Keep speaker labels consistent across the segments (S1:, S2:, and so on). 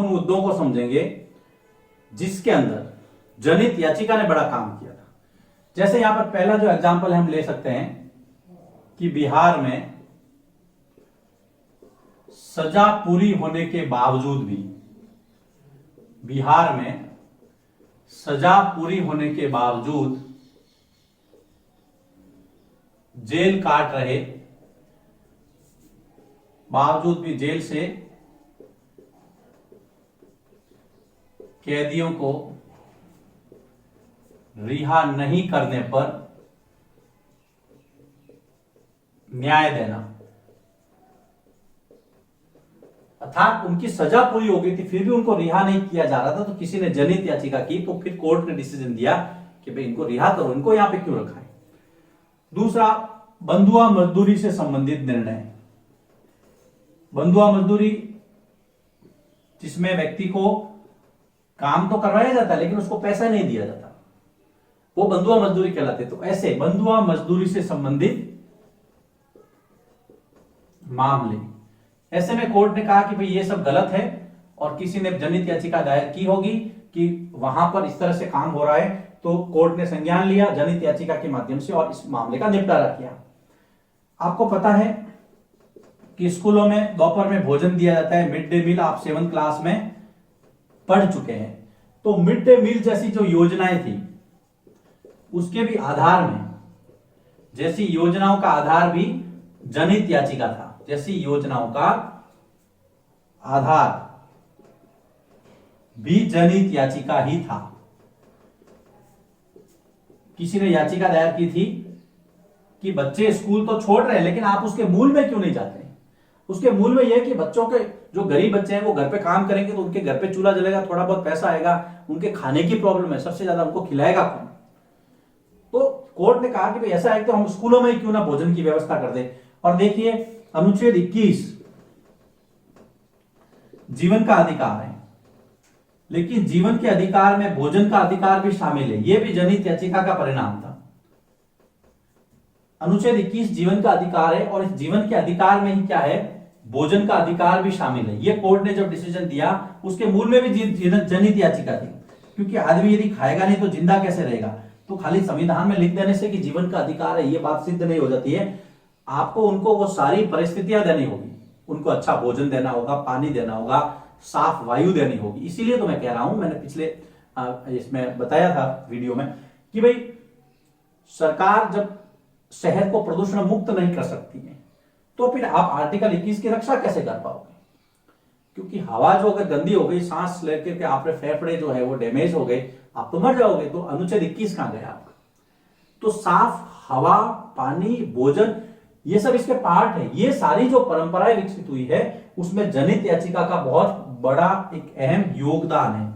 S1: उन मुद्दों को समझेंगे जिसके अंदर जनहित याचिका ने बड़ा काम किया था। जैसे यहां पर पहला जो एग्जाम्पल हम ले सकते हैं कि बिहार में सजा पूरी होने के बावजूद भी, बिहार में सजा पूरी होने के बावजूद जेल काट रहे, बावजूद भी जेल से कैदियों को रिहा नहीं करने पर न्याय देना, अर्थात उनकी सजा पूरी हो गई थी फिर भी उनको रिहा नहीं किया जा रहा था, तो किसी ने जनहित याचिका की, तो फिर कोर्ट ने डिसीजन दिया कि भाई इनको रिहा करो, इनको यहां पे क्यों रखा है। दूसरा, बंधुआ मजदूरी से संबंधित निर्णय। बंधुआ मजदूरी जिसमें व्यक्ति को काम तो करवाया जाता है लेकिन उसको पैसा नहीं दिया जाता, वो बंधुआ मजदूरी कहलाते। तो ऐसे बंधुआ मजदूरी से संबंधित मामले, ऐसे में कोर्ट ने कहा कि भाई ये सब गलत है और किसी ने जनहित याचिका दायर की होगी कि वहां पर इस तरह से काम हो रहा है, तो कोर्ट ने संज्ञान लिया जनहित याचिका के माध्यम से और इस मामले का निपटारा किया। आपको पता है कि स्कूलों में दोपहर में भोजन दिया जाता है, मिड डे मील, आप 7th क्लास में पढ़ चुके हैं। तो मिड डे मील जैसी जो योजनाएं थी उसके भी आधार में, जैसी योजनाओं का आधार भी जनहित याचिका था, जैसी योजनाओं का आधार भी जनहित याचिका ही था। किसी ने याचिका दायर की थी कि बच्चे स्कूल तो छोड़ रहे हैं लेकिन आप उसके मूल में क्यों नहीं जाते। उसके मूल में यह कि बच्चों के जो गरीब बच्चे हैं वो घर पे काम करेंगे तो उनके घर पे चूल्हा जलेगा, थोड़ा बहुत पैसा आएगा, उनके खाने की प्रॉब्लम है, सबसे ज्यादा उनको खिलाएगा कौन। तो कोर्ट ने कहा कि भाई ऐसा है तो हम स्कूलों में ही क्यों ना भोजन की व्यवस्था कर दें। और देखिए अनुच्छेद 21 जीवन का अधिकार है, लेकिन जीवन के अधिकार में भोजन का अधिकार भी शामिल है, यह भी जनहित याचिका का परिणाम था। अनुच्छेद 21 जीवन का अधिकार है और इस जीवन के अधिकार में ही क्या है, भोजन का अधिकार भी शामिल है। यह कोर्ट ने जब डिसीजन दिया उसके मूल में भी जनहित याचिका थी, क्योंकि आदमी यदि खाएगा नहीं तो जिंदा कैसे रहेगा। तो खाली संविधान में लिख देने से कि जीवन का अधिकार है ये बात सिद्ध नहीं हो जाती है, आपको उनको वो सारी परिस्थितियां देनी होगी, उनको अच्छा भोजन देना होगा, पानी देना होगा, साफ वायु देनी होगी। इसीलिए तो मैं कह रहा हूं, मैंने पिछले इसमें बताया था वीडियो में कि भाई सरकार जब शहर को प्रदूषण मुक्त नहीं कर सकती है तो फिर आप आर्टिकल 21 की रक्षा कैसे कर पाओगे। क्योंकि हवा जो अगर गंदी हो गई, सांस लेकर के आपके फेफड़े जो है वो डैमेज हो गए, आप तो मर जाओगे। तो अनुच्छेद 21 कहां गया आपका। तो साफ हवा, पानी, भोजन, ये सब इसके पार्ट है। ये सारी जो परंपराएं विकसित हुई है उसमें जनहित याचिका का बहुत बड़ा एक अहम योगदान है।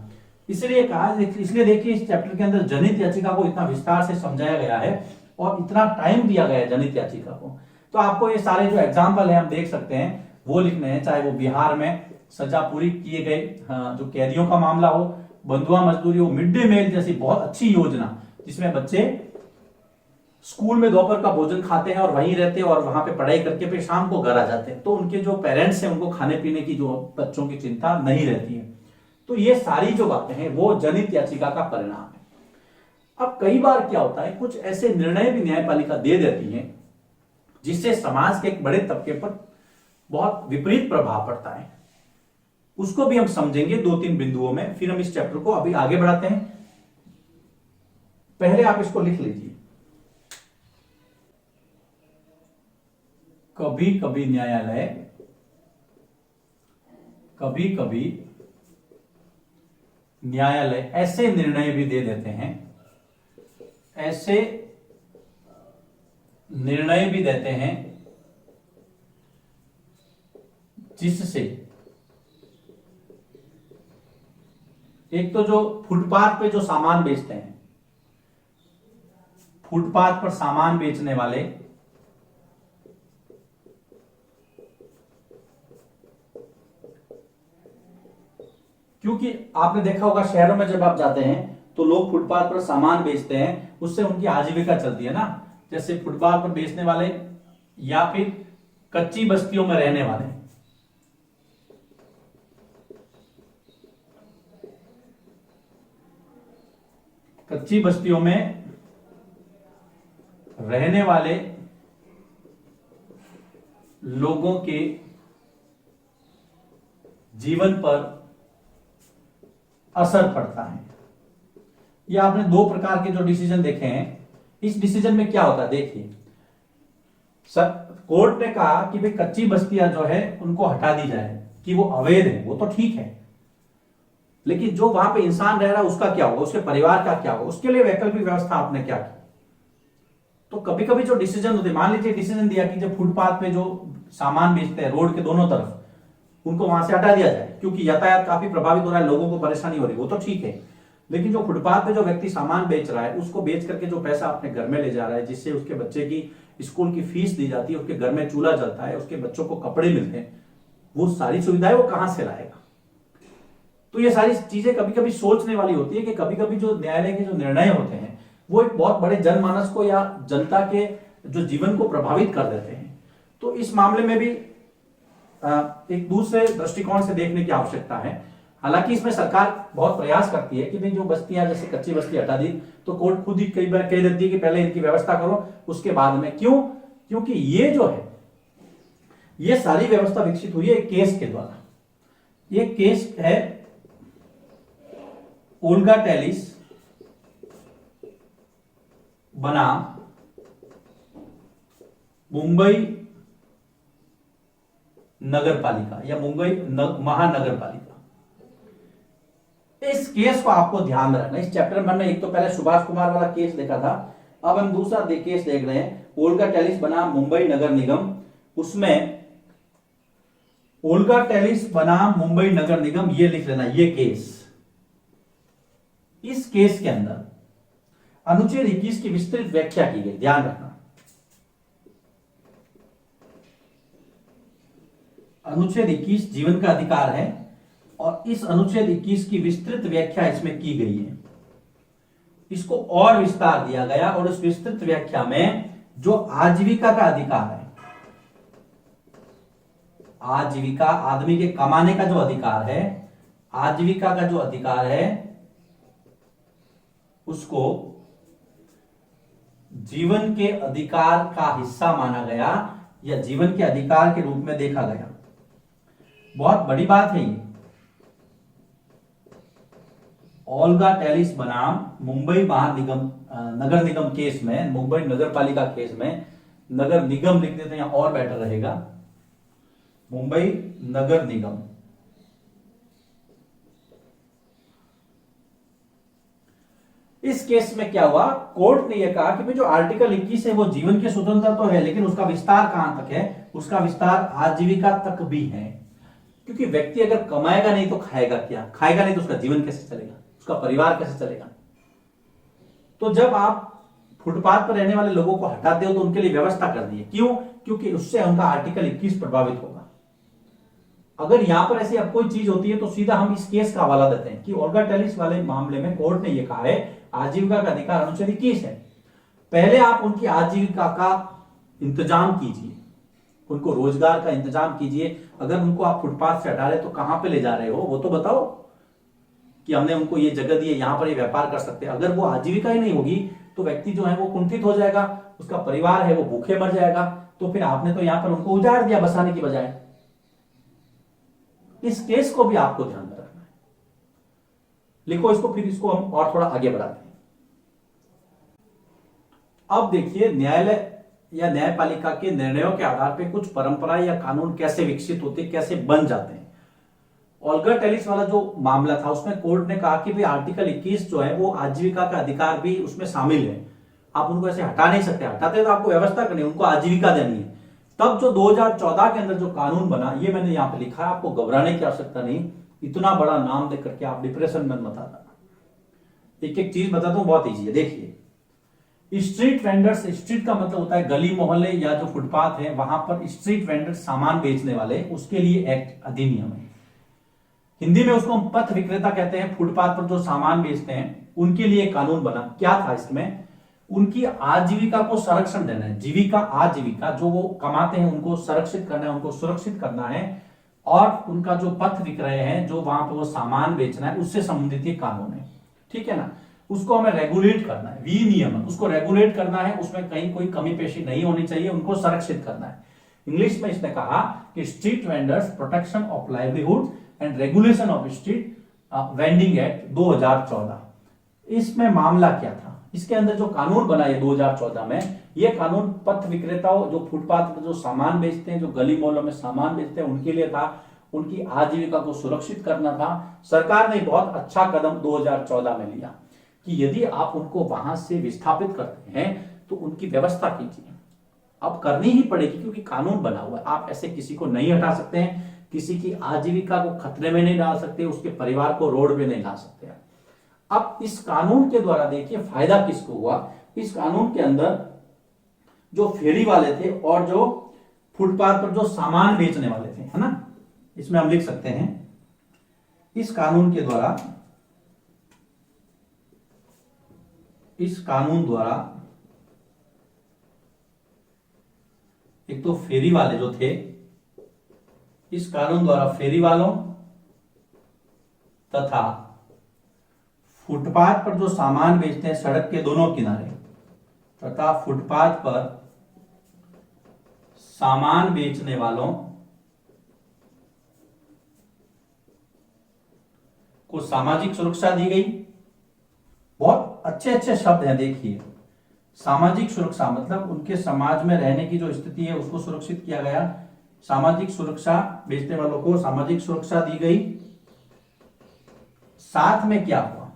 S1: इसलिए कहा, इसलिए देखिए इस चैप्टर के अंदर जनहित याचिका को इतना विस्तार से समझाया गया है और इतना टाइम दिया गया है जनहित याचिका को। तो आपको ये सारे जो एग्जाम्पल है हम देख सकते हैं वो लिखने हैं, चाहे वो बिहार में सजा पूरी किए गए जो कैदियों का मामला हो, बंधुआ मजदूरी हो, मिड डे मील जैसी बहुत अच्छी योजना जिसमें बच्चे स्कूल में दोपहर का भोजन खाते हैं और वहीं रहते हैं और वहां पे पढ़ाई करके फिर शाम को घर आ जाते हैं, तो उनके जो पेरेंट्स हैं उनको खाने पीने की जो बच्चों की चिंता नहीं रहती है। तो ये सारी जो बातें हैं वो जनहित याचिका का परिणाम है। अब कई बार क्या होता है, कुछ ऐसे निर्णय भी न्यायपालिका दे देती है जिससे समाज के एक बड़े तबके पर बहुत विपरीत प्रभाव पड़ता है। उसको भी हम समझेंगे 2-3 बिंदुओं में, फिर हम इस चैप्टर को अभी आगे बढ़ाते हैं। पहले आप इसको लिख लीजिए, कभी कभी न्यायालय ऐसे निर्णय भी दे देते हैं, ऐसे निर्णय भी देते हैं जिससे एक तो जो फुटपाथ पे जो सामान बेचते हैं, फुटपाथ पर सामान बेचने वाले क्योंकि आपने देखा होगा शहरों में जब आप जाते हैं तो लोग फुटपाथ पर सामान बेचते हैं, उससे उनकी आजीविका चलती है ना। जैसे फुटपाथ पर बेचने वाले या फिर कच्ची बस्तियों में रहने वाले, कच्ची बस्तियों में रहने वाले लोगों के जीवन पर असर पड़ता है। ये आपने दो प्रकार के जो डिसीजन देखे हैं, इस डिसीजन में क्या होता है देखिए, कोर्ट ने कहा कि भाई कच्ची बस्तियां जो है उनको हटा दी जाए, कि वो अवैध है, वो तो ठीक है, लेकिन जो वहां पे इंसान रह रहा है उसका क्या होगा, उसके परिवार का क्या होगा, उसके लिए वैकल्पिक व्यवस्था आपने क्या की। तो कभी कभी जो डिसीजन होते, मान लीजिए डिसीजन दिया कि जब फुटपाथ पे जो सामान बेचते हैं रोड के दोनों तरफ, उनको वहां से हटा दिया जाए, क्योंकि यातायात काफी प्रभावित हो रहा है, लोगों को परेशानी हो रही है, वो तो ठीक है, लेकिन जो फुटपाथ पे जो व्यक्ति सामान बेच रहा है, उसको बेच करके जो पैसा अपने घर में ले जा रहा है, जिससे उसके बच्चे की स्कूल की फीस दी जाती है, उसके घर में चूल्हा जलता है, उसके बच्चों को कपड़े मिलते हैं, वो सारी सुविधाएं वो कहां से लाएगा। तो ये सारी चीजें कभी कभी सोचने वाली होती है कि कभी कभी जो न्यायालय के जो निर्णय होते हैं वो एक बहुत बड़े जनमानस को या जनता के जो जीवन को प्रभावित कर देते हैं। तो इस मामले में भी एक दूसरे दृष्टिकोण से देखने की आवश्यकता है। हालांकि इसमें सरकार बहुत प्रयास करती है कि भाई जो बस्तियां जैसे कच्ची बस्ती हटा दी, तो कोर्ट खुद ही कई बार कह देती है कि पहले इनकी व्यवस्था करो उसके बाद में। क्यों? क्योंकि ये जो है ये सारी व्यवस्था विकसित हुई है एक केस के द्वारा। ये केस है ओल्गा टेलिस बनाम मुंबई नगर पालिका या मुंबई महानगर पालिका। इस केस को आपको ध्यान में रखना। इस चैप्टर में हमने एक तो पहले सुभाष कुमार वाला केस देखा था, अब हम दूसरा केस देख रहे हैं ओल्गा टेलिस बनाम मुंबई नगर निगम। उसमें ओल्गा टेलिस बनाम मुंबई नगर निगम, ये लिख लेना, ये केस। इस केस के अंदर अनुच्छेद 21 की विस्तृत व्याख्या की गई, ध्यान रखना। अनुच्छेद 21 जीवन का अधिकार है और इस अनुच्छेद 21 की विस्तृत व्याख्या इसमें की गई है। इसको और विस्तार दिया गया और इस विस्तृत व्याख्या में जो आजीविका का अधिकार है, आजीविका आदमी के कमाने का जो अधिकार है, आजीविका का जो अधिकार है उसको जीवन के अधिकार का हिस्सा माना गया या जीवन के अधिकार के रूप में देखा गया। बहुत बड़ी बात है ये। ओल्गा टेलिस बनाम मुंबई महानिगम नगर निगम केस में, मुंबई नगर पालिका केस में नगर निगम लिख देते हैं यहां और बेटर रहेगा, मुंबई नगर निगम। इस केस में क्या हुआ, कोर्ट ने यह कहा कि भाई जो आर्टिकल 21 है वो जीवन की स्वतंत्रता तो है, लेकिन उसका विस्तार कहां तक है, उसका विस्तार आजीविका तक भी है। क्योंकि व्यक्ति अगर कमाएगा नहीं तो खाएगा क्या, खाएगा नहीं तो उसका जीवन कैसे चलेगा, उसका परिवार कैसे चलेगा। तो जब आप फुटपाथ पर रहने वाले लोगों को हटाते हो तो उनके लिए व्यवस्था कर दी है। क्यों? क्योंकि उससे उनका आर्टिकल 21 प्रभावित होगा। अगर यहां पर ऐसी अब कोई चीज होती है तो सीधा हम इस केस का हवाला देते हैं कि ओल्गा टेलिस वाले मामले में कोर्ट ने यह कहा है आजीविका का अधिकार अनुच्छेद 21 है। पहले आप उनकी आजीविका का इंतजाम कीजिए, उनको रोजगार का इंतजाम कीजिए। अगर उनको आप फुटपाथ से हटा रहे तो कहां पे ले जा रहे हो वो तो बताओ, कि हमने उनको ये जगह दी है यहां पर ये व्यापार कर सकते हैं। अगर वो आजीविका ही नहीं होगी तो व्यक्ति जो है वो कुंठित हो जाएगा, उसका परिवार है वो भूखे मर जाएगा। तो फिर आपने तो यहां पर उनको उजाड़ दिया बसाने की बजाय। इस केस को भी आपको ध्यान में रखना है। लिखो इसको, फिर इसको हम और थोड़ा आगे बढ़ाते हैं। अब देखिए न्यायालय या न्यायपालिका के निर्णयों के आधार पर कुछ परंपरा या कानून कैसे विकसित होते, कैसे बन जाते हैं। ओल्गा टेलिस वाला जो मामला था उसमें कोर्ट ने कहा कि भाई आर्टिकल 21 जो है वो आजीविका का अधिकार भी उसमें शामिल है, आप उनको ऐसे हटा नहीं सकते। हटाते तो आपको व्यवस्था करनी है, उनको आजीविका देनी है। तब जो 2014 के अंदर जो कानून बना, ये मैंने यहां पे लिखा है, आपको घबराने की आवश्यकता नहीं। इतना बड़ा नाम देख करके आप डिप्रेशन में मत आना। एक एक चीज बताता हूं, बहुत ईजी है। देखिए स्ट्रीट वेंडर्स, स्ट्रीट का मतलब होता है गली मोहल्ले या जो फुटपाथ है वहां पर स्ट्रीट वेंडर्स सामान बेचने वाले, उसके लिए एक्ट अधिनियम है। हिंदी में उसको हम पथ विक्रेता कहते हैं। फुटपाथ पर जो सामान बेचते हैं उनके लिए कानून बना। क्या था इसमें, उनकी आजीविका को संरक्षण देना है। जीविका, आजीविका जो वो कमाते हैं उनको संरक्षित करना है, उनको सुरक्षित करना है। और उनका जो पथ विक्रय है, जो वहां पर वो सामान बेचना है, उससे संबंधित ये कानून है, ठीक है ना। उसको हमें रेगुलेट करना है, विनियमन, उसको रेगुलेट करना है, उसमें कहीं कोई कमी पेशी नहीं होनी चाहिए, उनको संरक्षित करना है। इंग्लिश में इसने कहा कि street vendors protection of livelihood and regulation of street vending act 2014। इसमें मामला क्या था, इसके अंदर जो कानून बना है 2014 में, ये कानून पथ विक्रेताओं जो फुटपाथ पर जो सामान बेचते हैं, जो गली मोहल्लों में सामान बेचते हैं, उनके लिए था, उनकी आजीविका को सुरक्षित करना था। सरकार ने बहुत अच्छा कदम 2014 में लिया कि यदि आप उनको वहां से विस्थापित करते हैं तो उनकी व्यवस्था कीजिए। अब करनी ही पड़ेगी क्योंकि कानून बना हुआ है, आप ऐसे किसी को नहीं हटा सकते हैं, किसी की आजीविका को खतरे में नहीं डाल सकते, उसके परिवार को रोड पे नहीं ला सकते। अब इस कानून के द्वारा देखिए फायदा किसको हुआ। इस कानून के अंदर जो फेरी वाले थे और जो फुटपाथ पर जो सामान बेचने वाले थे, है ना, इसमें हम लिख सकते हैं इस कानून द्वारा एक तो फेरी वाले जो थे, इस कानून द्वारा फेरी वालों तथा फुटपाथ पर जो सामान बेचते हैं सड़क के दोनों किनारे तथा फुटपाथ पर सामान बेचने वालों को सामाजिक सुरक्षा दी गई। बहुत अच्छे अच्छे शब्द हैं, देखिए सामाजिक सुरक्षा मतलब उनके समाज में रहने की जो स्थिति है उसको सुरक्षित किया गया। सामाजिक सुरक्षा, बेचने वालों को सामाजिक सुरक्षा दी गई। साथ में क्या हुआ,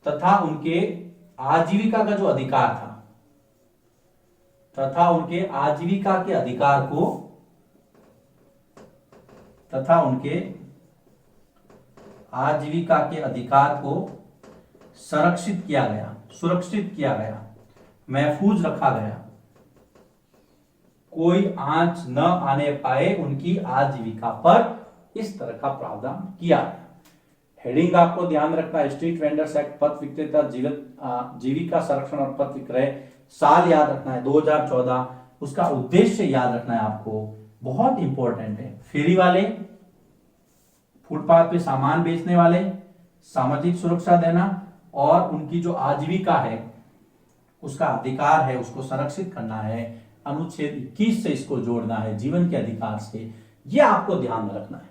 S1: तथा उनके आजीविका का जो अधिकार था, तथा उनके आजीविका के अधिकार को, तथा उनके आजीविका के अधिकार को संरक्षित किया गया, सुरक्षित किया गया, महफूज रखा गया, कोई आंच न आने पाए उनकी आजीविका पर, इस तरह का प्रावधान किया। हेडिंग आपको ध्यान रखना है, स्ट्रीट वेंडर्स एक्ट, पथ विक्रेता जीविका संरक्षण और पथ विक्रय। साल याद रखना है 2014, उसका उद्देश्य याद रखना है आपको, बहुत इंपॉर्टेंट है। फेरी वाले, फुटपाथ पे सामान बेचने वाले, सामाजिक सुरक्षा देना और उनकी जो आजीविका है उसका अधिकार है उसको संरक्षित करना है। अनुच्छेद 21 से इसको जोड़ना है जीवन के अधिकार से, यह आपको ध्यान में रखना है।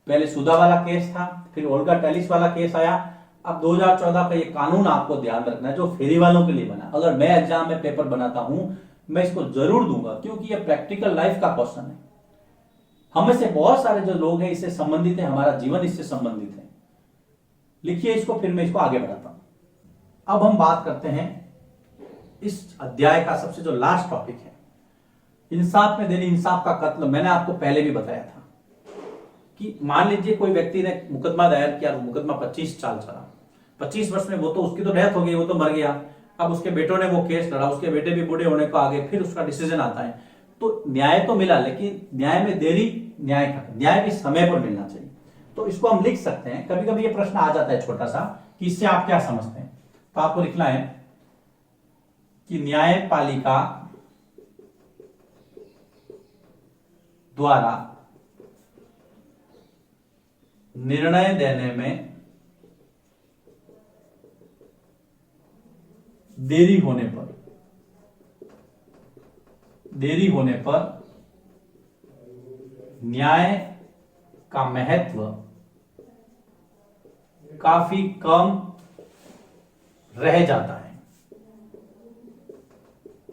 S1: पहले सुधा वाला केस था, फिर ओल्गा टेलिस वाला केस आया, अब 2014 का ये कानून आपको ध्यान रखना है जो फेरी वालों के लिए बना। अगर मैं एग्जाम में पेपर बनाता हूं मैं इसको जरूर दूंगा क्योंकि ये प्रैक्टिकल लाइफ का क्वेश्चन है। हमें से बहुत सारे जो लोग हैं इससे संबंधित है, हमारा जीवन इससे संबंधित है। लिखिए इसको, फिर मैं इसको आगे बढ़ाता हूं। अब हम बात करते हैं इस अध्याय का सबसे जो लास्ट टॉपिक है, इंसाफ में देरी इंसाफ का कत्ल। मैंने आपको पहले भी बताया था कि मान लीजिए कोई व्यक्ति ने मुकदमा दायर किया, मुकदमा 25 साल चला, 25 वर्ष में वो तो उसकी तो डेथ हो गई, वो तो मर गया। अब उसके बेटों ने वो केस लड़ा, उसके बेटे भी बूढ़े होने को आगे, फिर उसका डिसीजन आता है, तो न्याय तो मिला, लेकिन न्याय में देरी, न्याय भी समय पर मिलना चाहिए। तो इसको हम लिख सकते हैं, कभी कभी ये प्रश्न आ जाता है छोटा सा कि इससे आप क्या समझते हैं, तो आपको लिखना है कि न्यायपालिका द्वारा निर्णय देने में देरी होने पर न्याय का महत्व काफी कम रह जाता है।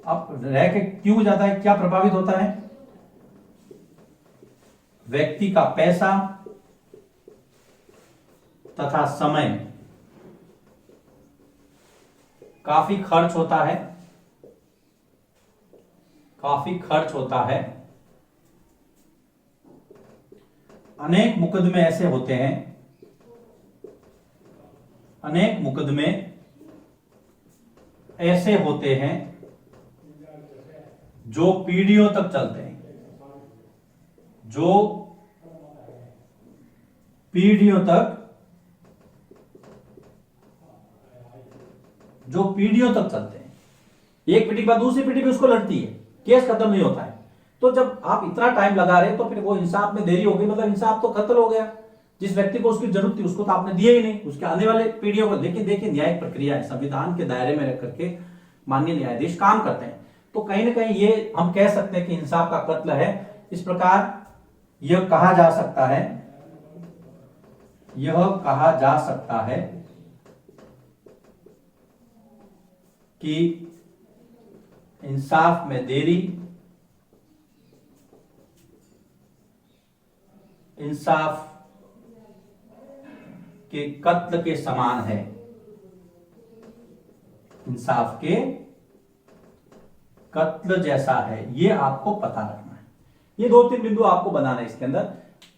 S1: अब रह के क्यों जाता है, क्या प्रभावित होता है? व्यक्ति का पैसा तथा समय काफी खर्च होता है। अनेक मुकदमे ऐसे होते हैं, जो पीढ़ियों तक चलते हैं, चलते हैं। एक पीढ़ी के बाद दूसरी पीढ़ी भी उसको लड़ती है, केस खत्म नहीं होता है। तो जब आप इतना टाइम लगा रहे तो फिर वो इंसाफ में देरी हो गई, मतलब इंसाफ तो कत्ल हो गया। जिस व्यक्ति को उसकी जरूरत थी उसको तो आपने दिया ही नहीं, उसके आने वाले पीढ़ियों को। लेकिन देखिए न्यायिक प्रक्रिया है, संविधान के दायरे में रह करके माननीय न्यायाधीश काम करते हैं। तो कहीं ना कहीं ये हम कह सकते हैं कि इंसाफ का कत्ल है। इस प्रकार यह कहा जा सकता है, यह कहा जा सकता है कि इंसाफ में देरी इंसाफ के कत्ल के समान है, इंसाफ के कत्ल जैसा है। ये आपको पता रखना है। ये 2-3 बिंदु आपको बनाना है इसके अंदर।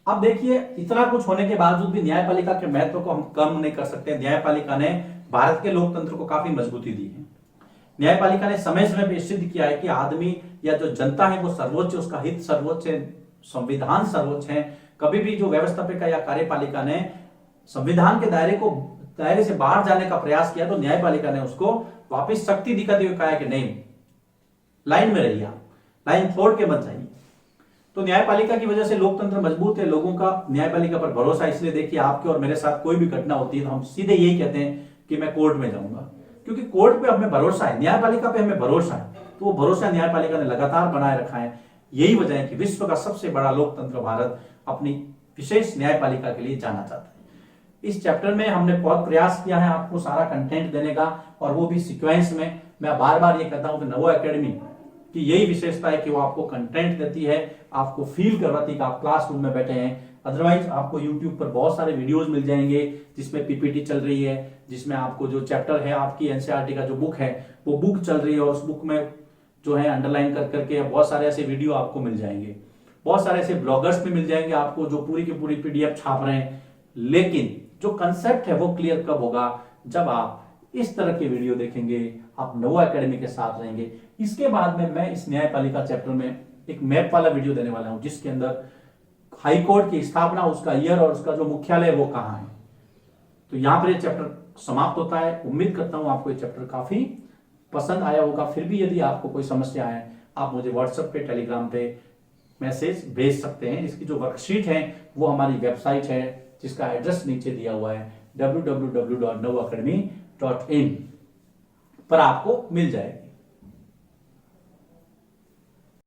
S1: अब देखिए इतना कुछ होने के बावजूद भी न्यायपालिका के महत्व को हम कम नहीं कर सकते। न्यायपालिका ने भारत के लोकतंत्र को काफी मजबूती दी है। न्यायपालिका ने समय समय पर सिद्ध किया है कि आदमी या जो जनता है वो सर्वोच्च, उसका हित सर्वोच्च है, संविधान सर्वोच्च है। कभी भी जो व्यवस्थापिका या कार्यपालिका ने संविधान के दायरे से बाहर जाने का प्रयास किया तो न्यायपालिका ने उसको वापस शक्ति दिखाते हुए कहा कि नहीं, लाइन में रहिए, लाइन छोड़ के मत जाइए। तो न्यायपालिका की वजह से लोकतंत्र मजबूत है, लोगों का न्यायपालिका पर भरोसा। इसलिए देखिए आपके और मेरे साथ कोई भी घटना होती है तो हम सीधे यही कहते हैं कि मैं कोर्ट में जाऊंगा, क्योंकि कोर्ट पे हमें भरोसा है, न्यायपालिका पे हमें भरोसा है। तो वो भरोसा न्यायपालिका ने लगातार बनाए रखा है। यही वजह है कि विश्व का सबसे बड़ा लोकतंत्र भारत अपनी विशेष न्यायपालिका के लिए जाना चाहता है। इस चैप्टर में हमने बहुत प्रयास किया है आपको सारा कंटेंट देने का, और वो भी सीक्वेंस में। मैं बार बार ये कहता हूं कि नवो एकेडमी की यही विशेषता है कि वो आपको कंटेंट देती है, आपको फील करवाती है कि आप क्लासरूम में बैठे हैं। अदरवाइज आपको यूट्यूब पर बहुत सारे वीडियोस मिल जाएंगे जिसमें पीपीटी चल रही है, जिसमें आपको जो चैप्टर है आपकी एनसीईआरटी का जो बुक है वो बुक चल रही है, और उस बुक में जो है अंडरलाइन कर करके बहुत सारे ऐसे वीडियो आपको मिल जाएंगे। बहुत सारे ऐसे ब्लॉगर्स भी मिल जाएंगे आपको जो पूरी की पूरी पीडीएफ छाप रहे हैं। लेकिन जो कंसेप्ट है वो क्लियर कब होगा, जब आप इस तरह के वीडियो देखेंगे, आप नवो एकेडमी के साथ रहेंगे। इसके बाद में मैं इस न्यायपालिका चैप्टर में एक मैप वाला वीडियो देने वाला हूं, जिसके अंदर हाई कोर्ट की स्थापना, उसका ईयर और उसका जो मुख्यालय वो कहां है। तो यहां पर ये चैप्टर समाप्त होता है। उम्मीद करता हूं आपको ये चैप्टर काफी पसंद आया होगा। फिर भी यदि आपको कोई समस्या है आप मुझे व्हाट्सएप पे, टेलीग्राम पे मैसेज भेज सकते हैं। इसकी जो वर्कशीट है वो हमारी वेबसाइट है जिसका एड्रेस नीचे दिया हुआ है www.navoacademy.in पर आपको मिल जाएगा।